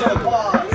of applause.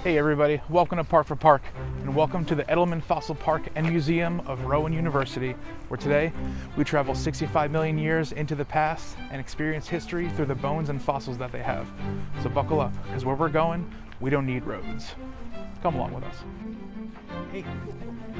Hey everybody, welcome to Park for Park, and welcome to the Edelman Fossil Park and Museum of Rowan University, where today we travel 65 million years into the past and experience history through the bones and fossils that they have. So buckle up, because where we're going, we don't need roads. Come along with us. Hey,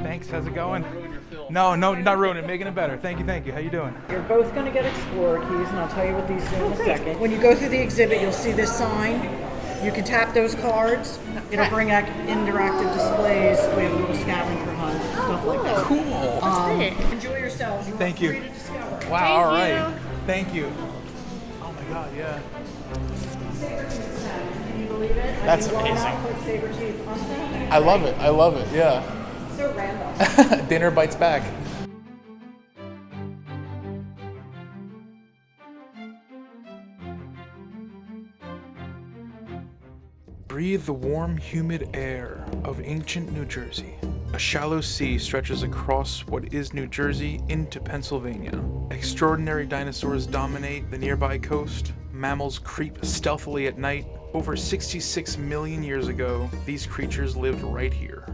thanks, how's it going? No, not ruining it, making it better. Thank you. How you doing? You're both going to get Explorer keys, and I'll tell you what these do in a second. When you go through the exhibit, you'll see this sign. You can tap those cards. It'll bring out interactive displays. We have a little scavenger hunt, stuff like that. Cool. Enjoy yourselves. You're Thank you. free to discover. Wow, all right. Thank you. Oh my God, yeah. Can you believe it? That's amazing. I love it, yeah. So random. Dinner bites back. Breathe the warm, humid air of ancient New Jersey. A shallow sea stretches across what is New Jersey into Pennsylvania. Extraordinary dinosaurs dominate the nearby coast. Mammals creep stealthily at night. Over 66 million years ago, these creatures lived right here.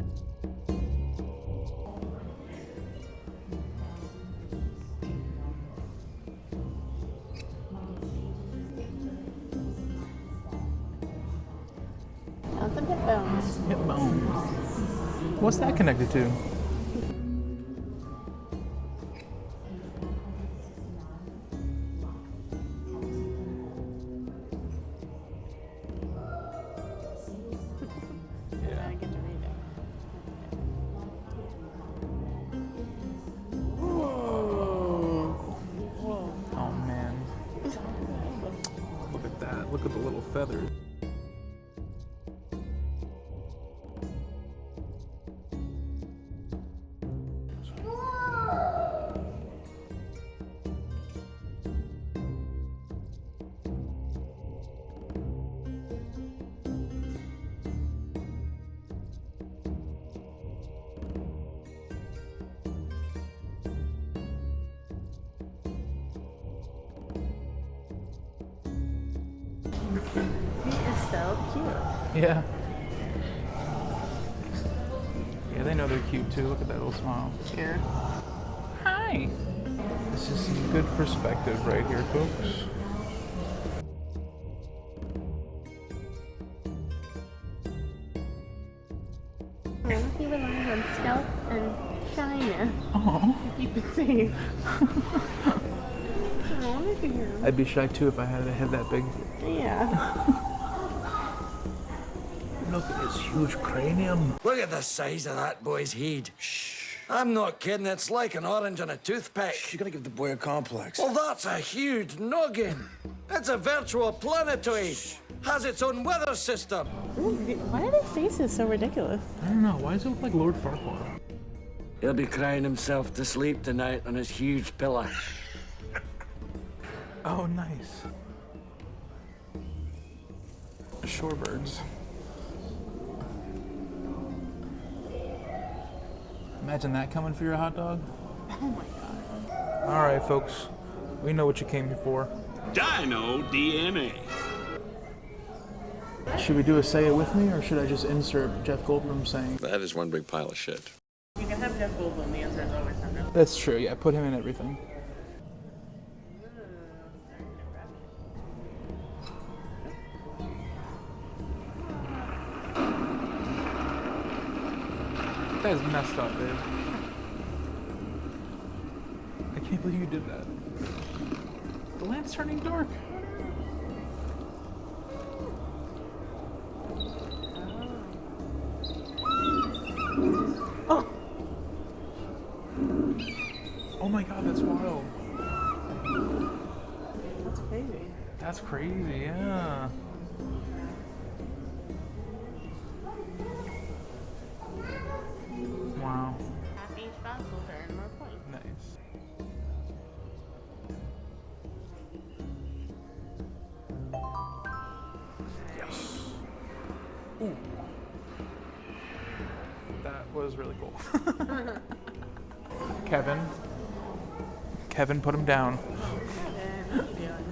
That's a hip bone. Hip bone. What's that connected to? Yeah, I get to read it. Whoa. Oh man. Look at that. Look at the little feathers. He is so cute. Yeah. Yeah, they know they're cute too. Look at that little smile. Yeah. Hi. This is some good perspective right here, folks. He relies on stealth and shyness Oh. to keep it safe. Oh, look at him. I'd be shy too if I had a head that big. Yeah. Look at his huge cranium. Look at the size of that boy's head. Shh. I'm not kidding, it's like an orange on a toothpick. You're gonna give the boy a complex. Well, that's a huge noggin. It's a virtual planetoid. Has its own weather system. Ooh, why are their faces so ridiculous? I don't know. Why does it look like Lord Farquaad? He'll be crying himself to sleep tonight on his huge pillow. Oh, nice. Shorebirds. Imagine that coming for your hot dog. Oh my God. All right, folks. We know what you came here for. Dino DNA. Should we do a say it with me, or should I just insert Jeff Goldblum saying? That is one big pile of shit. You can have Jeff Goldblum. The answer is always no. That's true. Yeah, put him in everything. That is messed up, dude. I can't believe you did that. The lamp's turning dark. Oh! Oh my God, that's wild. That's crazy. That's crazy, yeah. Ooh. That was really cool. Kevin put him down. Kevin, what are you doing?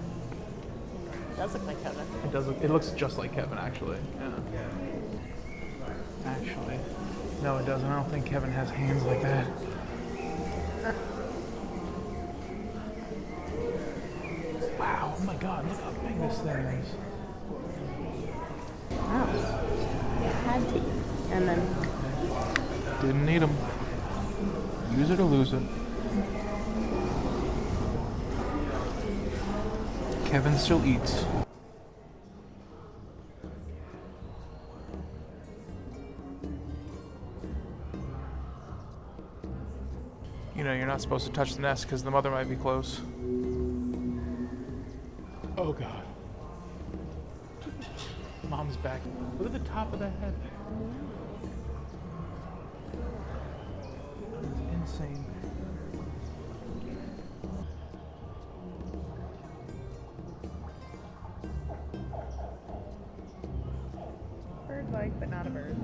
It does look like Kevin. It does look, it looks just like Kevin, actually. Yeah. Actually, no, it doesn't. I don't think Kevin has hands like that. Wow, oh my god, look how big this thing is. Wow. It had teeth. And then Didn't need them. Use it or lose it. Kevin still eats. You know, you're not supposed to touch the nest because the mother might be close. Oh god. Mom's back. Look at the top of that head. It's insane. bird-like, but not a bird.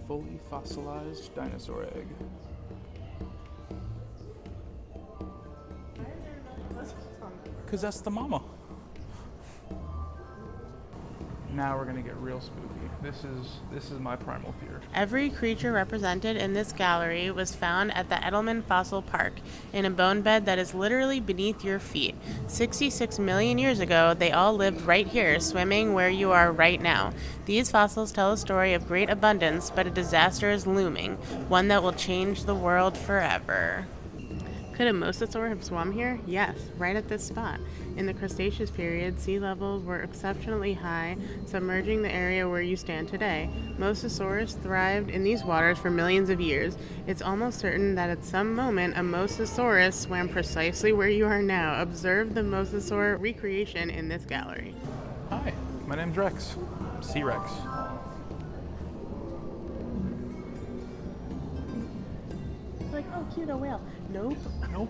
Fully fossilized dinosaur egg. Because that's the mama. Now we're gonna get real spooky. This is my primal fear. Every creature represented in this gallery was found at the Edelman Fossil Park in a bone bed that is literally beneath your feet. 66 million years ago, they all lived right here, swimming where you are right now. These fossils tell a story of great abundance, but a disaster is looming, one that will change the world forever. Could a mosasaur have swum here? Yes, right at this spot. In the Cretaceous period, sea levels were exceptionally high, submerging the area where you stand today. Mosasaurs thrived in these waters for millions of years. It's almost certain that at some moment a mosasaurus swam precisely where you are now. Observe the mosasaur recreation in this gallery. Hi, my name's Rex. C-Rex. It's like, oh, cute, a whale. Nope. Nope.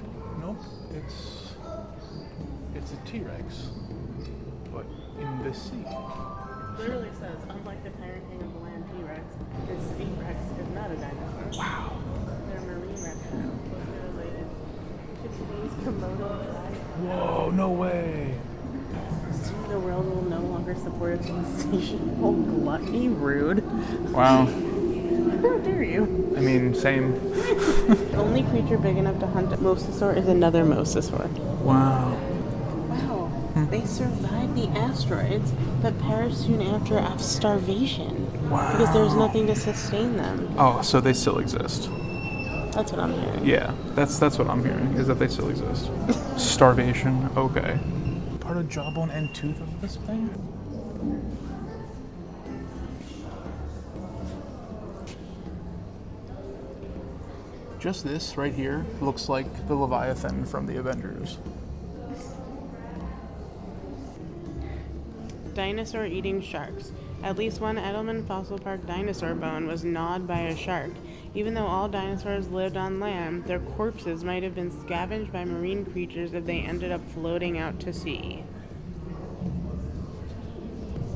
It's a T-Rex, but in the sea. Literally says, unlike the tyrant king of the land T-Rex, this C-Rex is not a dinosaur. Wow. They're marine reptiles, closely related to today's Komodo tribe. Whoa, no way. Soon the world will no longer support its insatiable gluttony. Rude. Wow. How dare you? I mean, same. The only creature big enough to hunt a mosasaur is another mosasaur. Wow. Wow. They survived the asteroids, but perished soon after of starvation. Wow. Because there's nothing to sustain them. Oh, so they still exist. That's what I'm hearing. Yeah, that's what I'm hearing, is that they still exist. Starvation, okay. Part of jawbone and tooth of this thing? Just this right here looks like the Leviathan from the Avengers. Dinosaur eating sharks. At least one Edelman Fossil Park dinosaur bone was gnawed by a shark. Even though all dinosaurs lived on land, their corpses might have been scavenged by marine creatures if they ended up floating out to sea.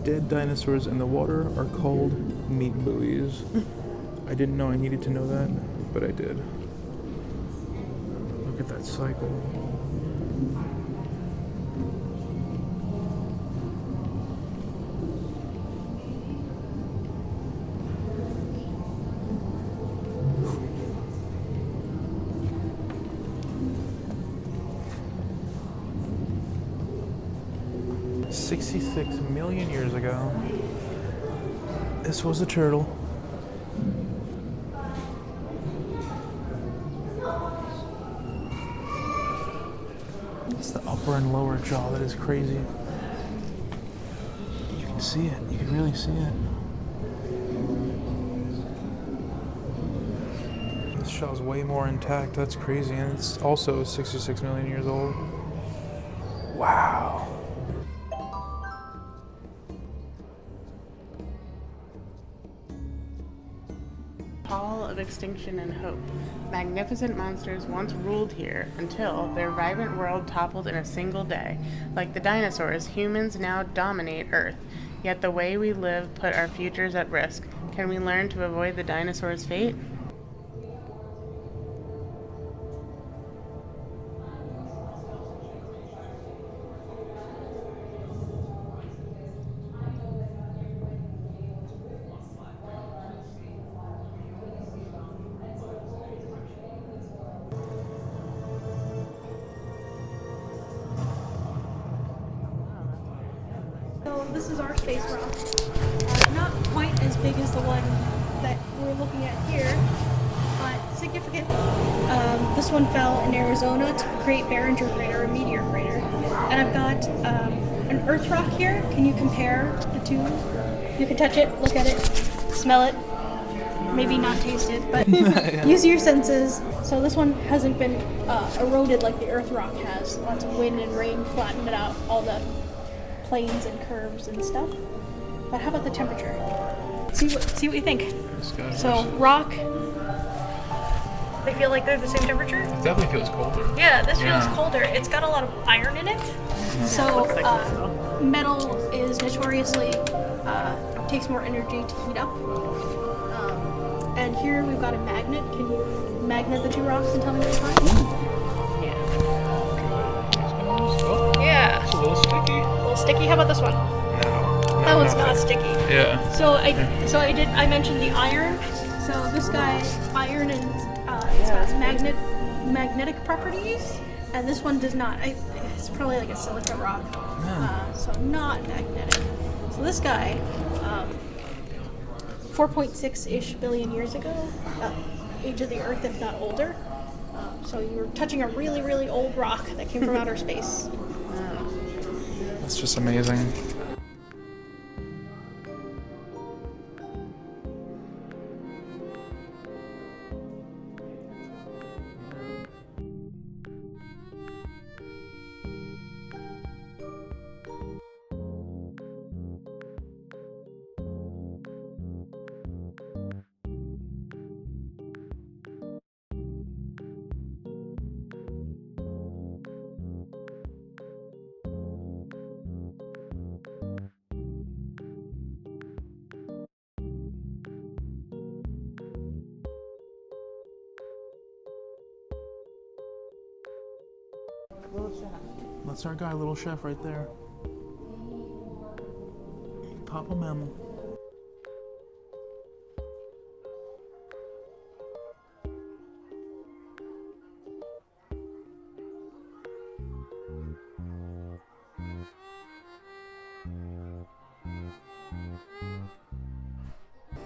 Dead dinosaurs in the water are called meat buoys. I didn't know I needed to know that, but I did. Look at that cycle. $66 million years ago, this was a turtle. It's the upper and lower jaw that is crazy. You can see it. You can really see it. shell is way more intact. That's crazy. And it's also 66 million years old. Wow. Hall of Extinction and Hope. Magnificent monsters once ruled here until their vibrant world toppled in a single day. Like the dinosaurs, humans now dominate Earth. Yet the way we live put our futures at risk. Can we learn to avoid the dinosaurs' fate? So this is our space rock. Not quite as big as the one that we're looking at here, but significant. This one fell in Arizona to create Barringer crater, a meteor crater. And I've got an Earth rock here. Can you compare the two? You can touch it, look at it, smell it. Maybe not taste it, but use your senses. So this one hasn't been eroded like the Earth rock has. Lots of wind and rain flattened it out, all the planes and curves and stuff. But how about the temperature? See what you think. So rock, they feel like they're the same temperature? It definitely feels colder. Yeah, this feels colder. It's got a lot of iron in it. So metal is notoriously takes more energy to heat up. And here we've got a magnet. Can you magnet the two rocks and tell me what's fine? Yeah. It's a little sticky. A little sticky. How about this one? No. That one's not sticky. Yeah. So I mentioned the iron. So this guy, iron and it's got magnetic properties, and this one does not. It's probably like a silica rock, so not magnetic. So this guy, 4.6-ish billion years ago, age of the Earth, if not older. So you're touching a really, really old rock that came from outer space. That's just amazing. That's our guy, Little Chef, right there. Papa Mem.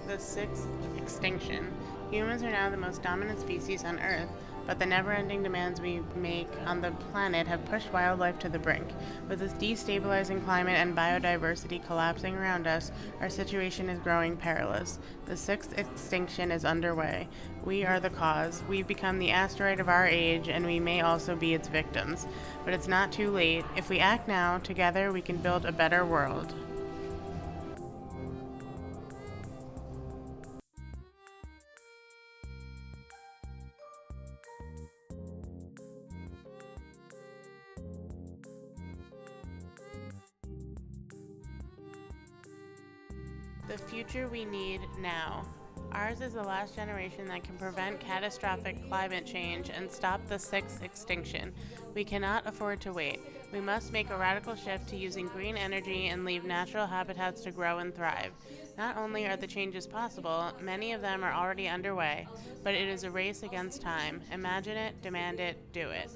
The sixth extinction. Humans are now the most dominant species on Earth, but the never-ending demands we make on the planet have pushed wildlife to the brink. With this destabilizing climate and biodiversity collapsing around us, our situation is growing perilous. The sixth extinction is underway. We are the cause. We've become the asteroid of our age, and we may also be its victims. But it's not too late. If we act now, together we can build a better world. The future we need now. Ours is the last generation that can prevent catastrophic climate change and stop the sixth extinction. We cannot afford to wait. We must make a radical shift to using green energy and leave natural habitats to grow and thrive. Not only are the changes possible, many of them are already underway, but it is a race against time. Imagine it, demand it, do it.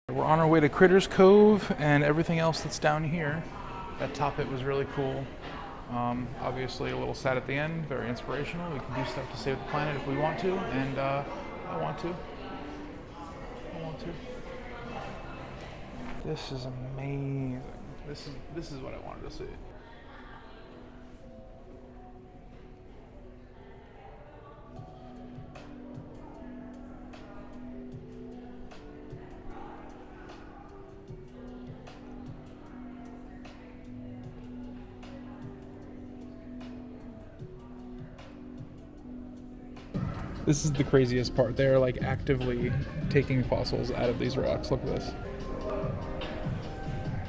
We're on our way to Critters Cove and everything else that's down here. That top hit was really cool. Obviously a little sad at the end, very inspirational. We can do stuff to save the planet if we want to, and I want to. This is amazing. This is what I wanted to see. This is the craziest part. They're like actively taking fossils out of these rocks. Look at this.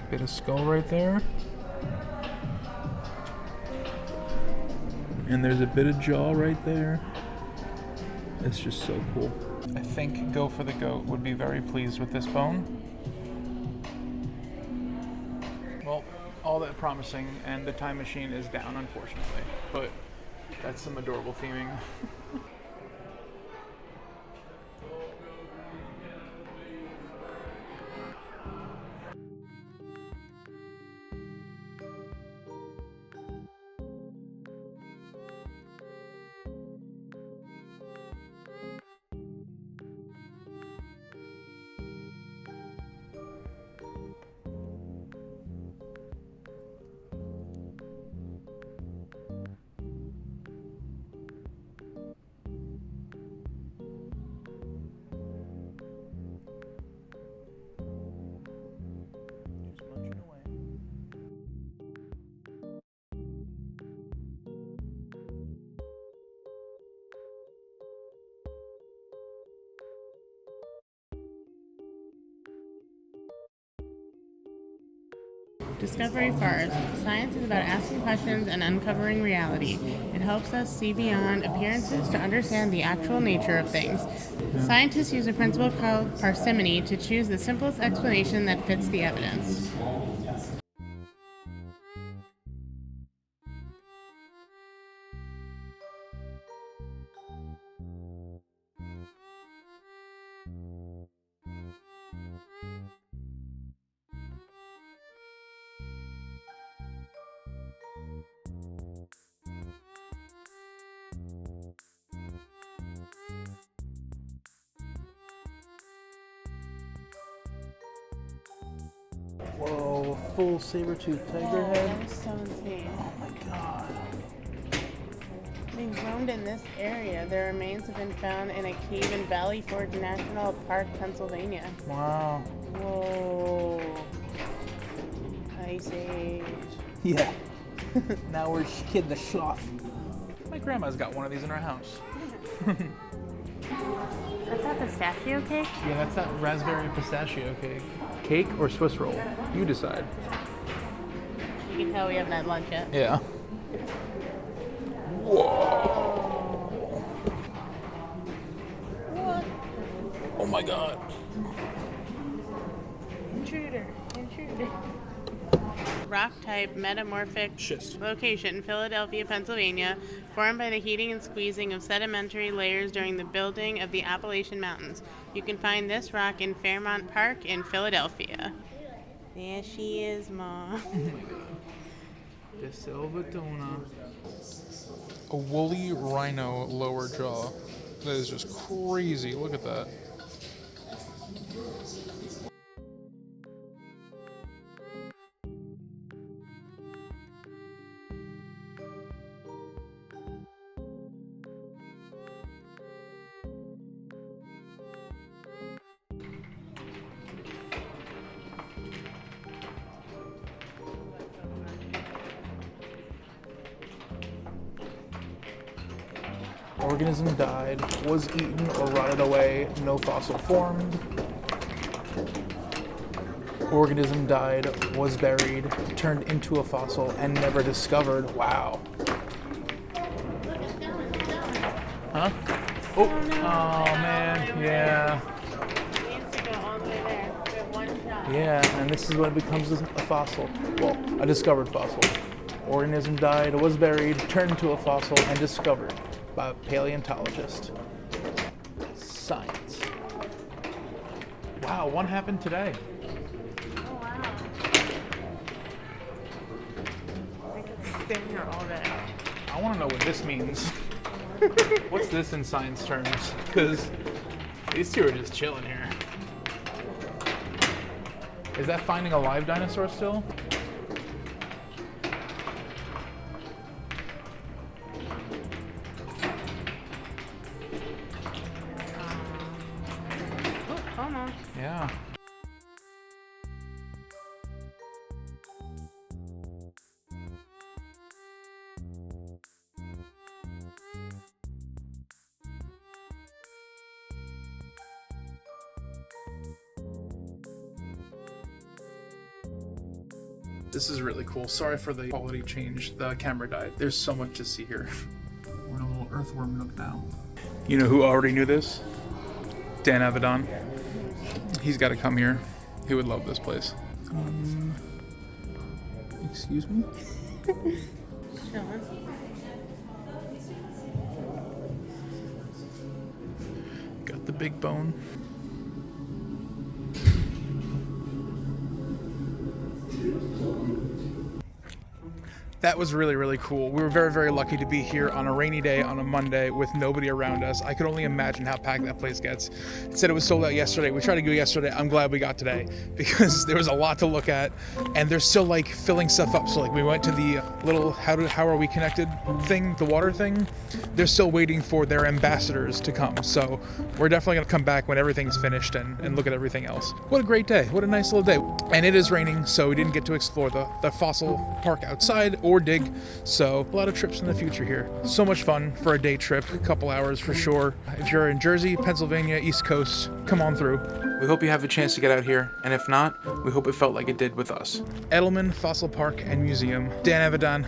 Bit of skull right there. And there's a bit of jaw right there. It's just so cool. I think Go for the Goat would be very pleased with this bone. Well, all that promising, and the time machine is down, unfortunately. But that's some adorable theming. Discovery Forest. Science is about asking questions and uncovering reality. It helps us see beyond appearances to understand the actual nature of things. Scientists use a principle called parsimony to choose the simplest explanation that fits the evidence. Whoa, full saber-toothed tiger head. That is so insane. Oh my god. Being roamed in this area, their remains have been found in a cave in Valley Forge National Park, Pennsylvania. Wow. Whoa. Ice Age. Yeah. Now we're kid the sloth. My grandma's got one of these in her house. Is that pistachio cake? Yeah, that's that raspberry pistachio cake. Cake or Swiss roll? You decide. You can tell we haven't had lunch yet. Yeah. Whoa. What? Oh my god. Intruder. Rock type metamorphic Schist. location, Philadelphia, Pennsylvania, formed by the heating and squeezing of sedimentary layers during the building of the Appalachian Mountains. You can find this rock in Fairmount Park in Philadelphia. There she is, Mom. Oh my god. The Silvatona. A woolly rhino lower jaw. That is just crazy. Look at that. Organism died, was eaten or rotted away, no fossil formed. Organism died, was buried, turned into a fossil, and never discovered. Wow. Huh? Oh, oh man, yeah. It needs to go all the way there. We have one shot. Yeah, and this is when it becomes a fossil. Well, a discovered fossil. Organism died, was buried, turned into a fossil, and discovered by a paleontologist. Science. Wow, one happened today. Oh, wow. I could stay here all day. I want to know what this means. What's this in science terms? Because these two are just chilling here. Is that finding a live dinosaur still? Oh, almost. Yeah. This is really cool. Sorry for the quality change. The camera died. There's so much to see here. We're in a little earthworm nook now. You know who already knew this? Dan Avedon. He's got to come here. He would love this place. Excuse me? Got the big bone. That was really, really cool. We were very, very lucky to be here on a rainy day on a Monday with nobody around us. I could only imagine how packed that place gets. It said it was sold out yesterday. We tried to go yesterday. I'm glad we got today because there was a lot to look at and they're still like filling stuff up. So like we went to the little how are we connected thing, the water thing. They're still waiting for their ambassadors to come. So we're definitely gonna come back when everything's finished and look at everything else. What a great day. What a nice little day. And it is raining, so we didn't get to explore the fossil park outside or dig. So a lot of trips in the future here. So much fun for a day trip, a couple hours for sure. If you're in Jersey, Pennsylvania, East Coast, come on through. We hope you have a chance to get out here, and if not, we hope it felt like it did with us. Edelman Fossil Park and Museum. Dan Avedon,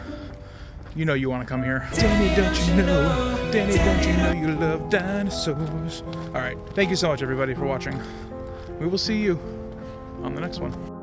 you know you want to come here. Danny, don't you know? Danny, don't you know you love dinosaurs? All right, thank you so much everybody for watching. We will see you on the next one.